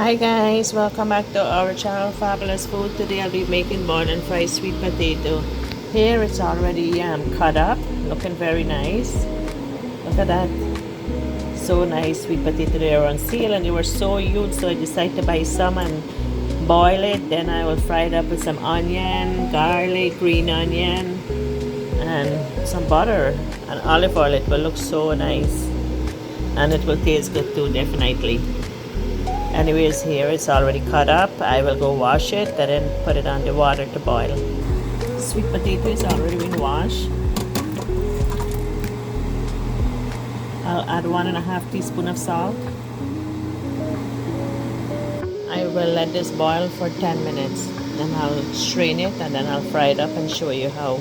Hi guys, welcome back to our channel Fabulous Food. Today I'll be making boiled and fried sweet potato. Here it's already cut up, looking very nice. Look at that. So nice. Sweet potato, they were on sale and they were so huge, so I decided to buy some and boil it. Then I will fry it up with some onion, garlic, green onion, and some butter and olive oil. It will look so nice and it will taste good too, definitely. Anyways, here it's already cut up. I will go wash it and then put it on the water to boil. Sweet potato is already been washed. I'll add 1.5 teaspoons of salt. I will let this boil for 10 minutes. Then I'll strain it and then I'll fry it up and show you how.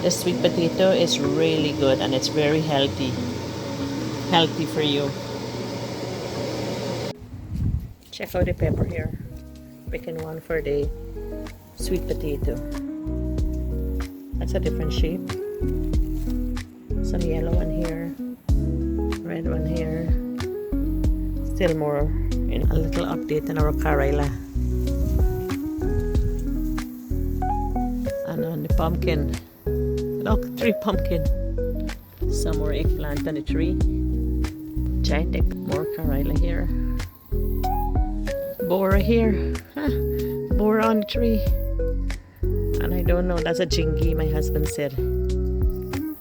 The sweet potato is really good and it's very healthy. Healthy for you. Check out the pepper here. Picking one for the sweet potato. That's a different shape. Some yellow one here. Red one here. Still more. In a little update on our Karayla. And on the pumpkin. Look, 3 pumpkin. Some more eggplant on the tree. Giant egg. More Karayla here. Bora here. Bora on the tree. And I don't know, that's a jingi, my husband said.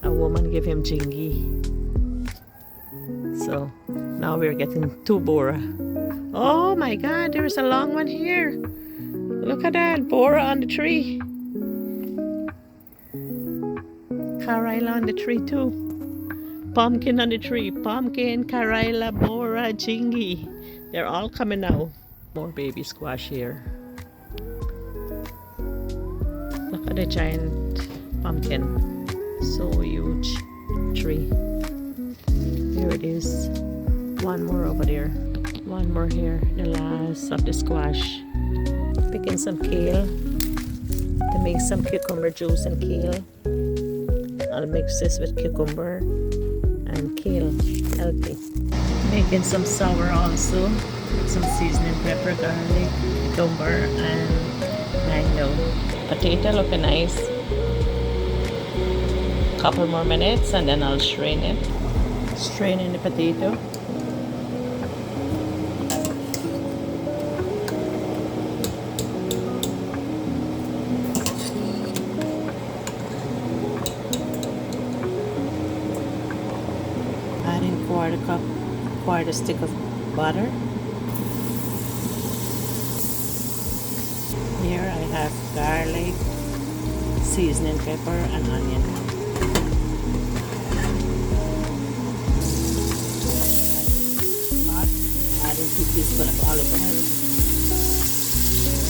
A woman gave him jingi. So now we're getting 2 bora. Oh my god, there's a long one here. Look at that, bora on the tree. Karayla on the tree too. Pumpkin on the tree. Pumpkin, Karayla, bora, jingi. They're all coming now. More baby squash here. Look at the giant pumpkin. So huge tree. Here it is. One more over there. One more here. The last of the squash. Picking some kale to make some cucumber juice and kale. I'll mix this with cucumber and kale. Healthy. Making some sour also. Some seasoning, pepper, garlic, cucumber, and mango. Potato looking nice. Couple more minutes and then I'll strain it. Strain in the potato. Adding quarter stick of butter. Here I have garlic, seasoning pepper, and onion. Hot, adding 2 teaspoons of olive oil,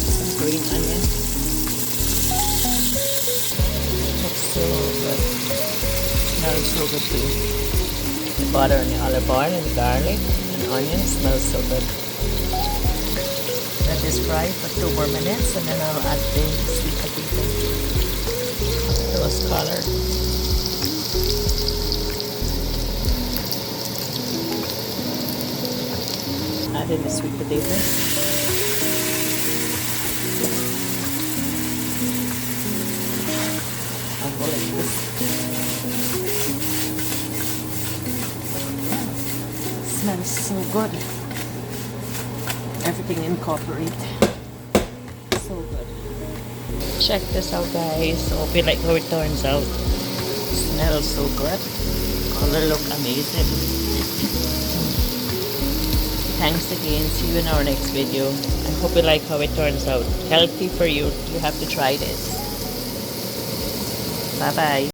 some green onion. Looks so good. Smells so good too. The butter and the olive oil and the garlic and onion smells so good. Let this fry for 2 more minutes and then I'll add the sweet potato. Rose color. Add in the sweet potato. I'll go like this. Smells so good. Everything incorporate. So good. Check this out guys. Hope you like how it turns out. Smells so good. Color look amazing. Thanks again. See you in our next video. I hope you like how it turns out. Healthy for you. You have to try this. Bye bye.